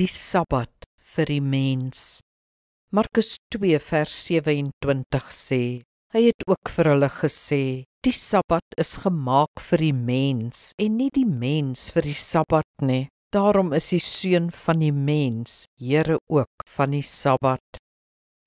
die Sabbat vir die mens. Markus 2 vers 27 sê, hy het ook vir hulle gesê, die Sabbat is gemaak vir die mens en nie die mens vir die Sabbat nie. Daarom is die Seun van die mens, Here ook van die Sabbat.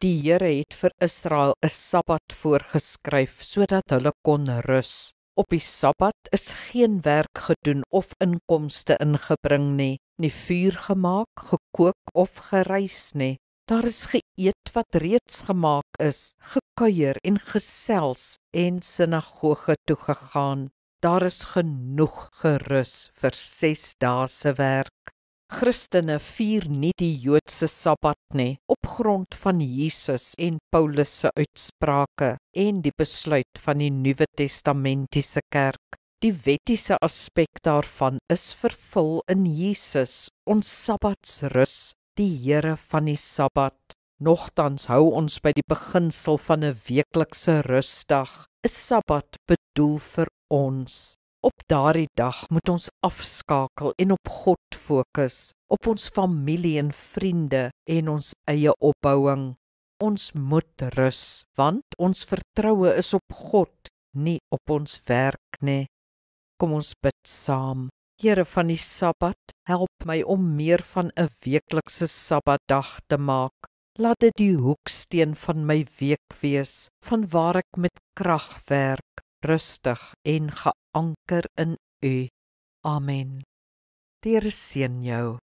Die Here het vir Israel 'n Sabbat voorgeskryf sodat hulle kon rus. Op die Sabbat is geen werk gedoen of inkomste ingebring nie, nie vuur gemaak, gekook of gereis nie. Daar is geëet wat reeds gemaak is, gekuier en gesels en sinagoge toe gegaan. Daar is genoeg gerus vir 6 dae se werk. Christene vier nie die Joodse Sabbat nie, op grond van Jesus en Paulus se uitsprake en die besluit van die Nuwe Testamentiese kerk. Die wettiese aspek daarvan is vervul in Jesus, ons Sabbatsrus, die Here van die Sabbat. Nogtans hou ons by die beginsel van 'n weeklikse rusdag, 'n Sabbat bedoel vir ons. Op daardie dag moet ons afskakel en op God fokus, op ons familie en vriende en ons eie opbouing. Ons moet rus, want ons vertroue is op God, nie op ons werk nie. Kom ons bid saam. Here van die Sabbat, help my om meer van 'n weeklikse Sabbatdag te maak. Laat dit die hoeksteen van my week wees, vanwaar ek met krag werk, rustig en geanker in U. Amen. Die Here seën jou.